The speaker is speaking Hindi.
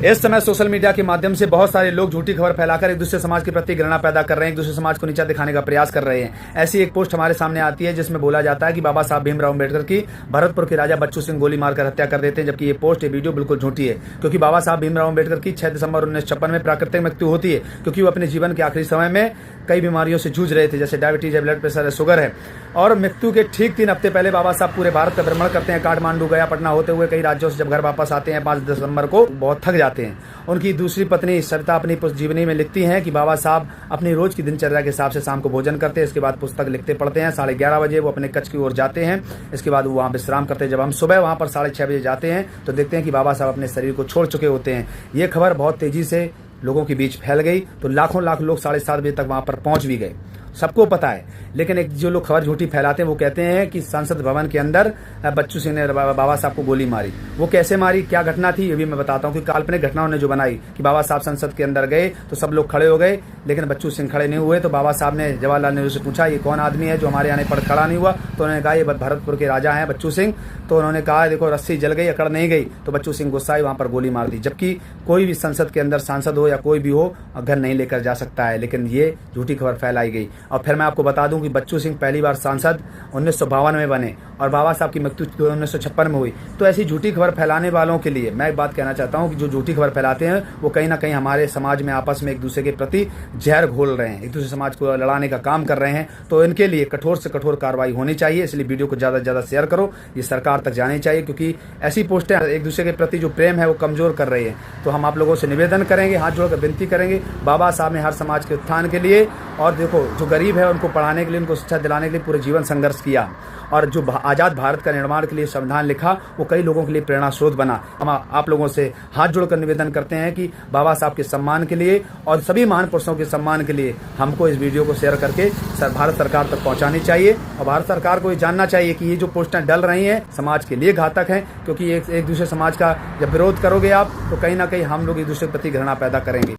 इस समय सोशल मीडिया के माध्यम से बहुत सारे लोग झूठी खबर फैलाकर एक दूसरे समाज के प्रति घृणा पैदा कर रहे हैं, एक दूसरे समाज को नीचा दिखाने का प्रयास कर रहे हैं। ऐसी एक पोस्ट हमारे सामने आती है जिसमें बोला जाता है कि बाबा साहब भीमराव अम्बेडकर की भरतपुर के राजा बच्चू सिंह गोली मारकर हत्या कर देते हैं, जबकि ये पोस्ट, ये वीडियो बिल्कुल झूठी है। क्योंकि बाबा साहब भीमराव अम्बेडकर की 6 दिसंबर 1956 में प्राकृतिक मृत्यु होती है, क्योंकि वो अपने जीवन के आखिरी समय में कई बीमारियों से जूझ रहे थे, जैसे डायबिटीज है, ब्लड प्रेशर है, शुगर है। और मृत्यु के ठीक 3 हफ्ते पहले बाबा साहब पूरे भारत का भ्रमण करते हैं, काठमांडू, गया, पटना होते हुए कई राज्यों से जब घर वापस आते हैं 5 दिसंबर को, बहुत थक जाते हैं। उनकी दूसरी पत्नी सरिता अपनी जीवनी में लिखती हैं कि बाबा साहब अपनी रोज की दिनचर्या के हिसाब से शाम को भोजन करते हैं, इसके बाद पुस्तक लिखते पढ़ते हैं। 11:30 बजे वो अपने कक्ष की ओर जाते हैं, इसके बाद वो वहाँ विश्राम करते हैं। जब हम सुबह वहाँ पर 6:30 बजे जाते हैं तो देखते हैं कि बाबा साहब अपने शरीर को छोड़ चुके होते हैं। ये खबर बहुत तेजी से लोगों के बीच फैल गई, तो लाखों लोग 7:30 बजे तक वहाँ पर पहुँच भी गए। सबको पता है, लेकिन एक जो लोग खबर झूठी फैलाते हैं वो कहते हैं कि संसद भवन के अंदर बच्चू सिंह ने बाबा साहब को गोली मारी। वो कैसे मारी, क्या घटना थी, ये भी मैं बताता हूँ कि काल्पनिक घटना उन्होंने जो बनाई कि बाबा साहब संसद के अंदर गए तो सब लोग खड़े हो गए, लेकिन बच्चू सिंह खड़े नहीं हुए। तो बाबा साहब ने जवाहरलाल नेहरू से पूछा, ये कौन आदमी है जो हमारे आने पर खड़ा नहीं हुआ? तो उन्होंने कहा, ये भरतपुर के राजा हैं बच्चू सिंह। तो उन्होंने कहा, देखो रस्सी जल गई, अकड़ नहीं गई। तो बच्चू सिंह गुस्साए, वहां पर गोली मार दी। जबकि कोई भी संसद के अंदर सांसद हो या कोई भी हो, घर नहीं लेकर जा सकता है, लेकिन ये झूठी खबर फैलाई गई। और फिर मैं आपको बता दूं कि बच्चू सिंह पहली बार सांसद 1952 में बने और बाबा साहब की मृत्यु 1956 में हुई। तो ऐसी झूठी खबर फैलाने वालों के लिए मैं एक बात कहना चाहता हूं कि जो झूठी खबर फैलाते हैं वो कहीं ना कहीं हमारे समाज में आपस में एक दूसरे के प्रति जहर घोल रहे हैं, एक दूसरे समाज को लड़ाने का काम कर रहे हैं। तो इनके लिए कठोर से कठोर कार्रवाई होनी चाहिए। इसलिए वीडियो को ज्यादा से ज्यादा शेयर करो, ये सरकार तक जानी चाहिए, क्योंकि ऐसी पोस्टें एक दूसरे के प्रति जो प्रेम है वो कमजोर कर रही है। तो हम आप लोगों से निवेदन करेंगे, हाथ जोड़कर विनती करेंगे, बाबा साहब ने हर समाज के उत्थान के लिए और देखो जो गरीब है उनको पढ़ाने के लिए, उनको शिक्षा दिलाने के लिए पूरे जीवन संघर्ष किया, और जो आजाद भारत का निर्माण के लिए संविधान लिखा वो कई लोगों के लिए प्रेरणा स्रोत बना। हम आप लोगों से हाथ जोड़कर निवेदन करते हैं कि बाबा साहब के सम्मान के लिए और सभी महान पुरुषों के सम्मान के लिए हमको इस वीडियो को शेयर करके भारत सरकार तक पहुंचानी चाहिए। और भारत सरकार को ये जानना चाहिए कि ये जो पोस्टें डल रही हैं समाज के लिए घातक हैं, क्योंकि एक दूसरे समाज का जब विरोध करोगे आप तो कहीं ना कहीं हम लोग एक दूसरे के प्रति घृणा पैदा करेंगे।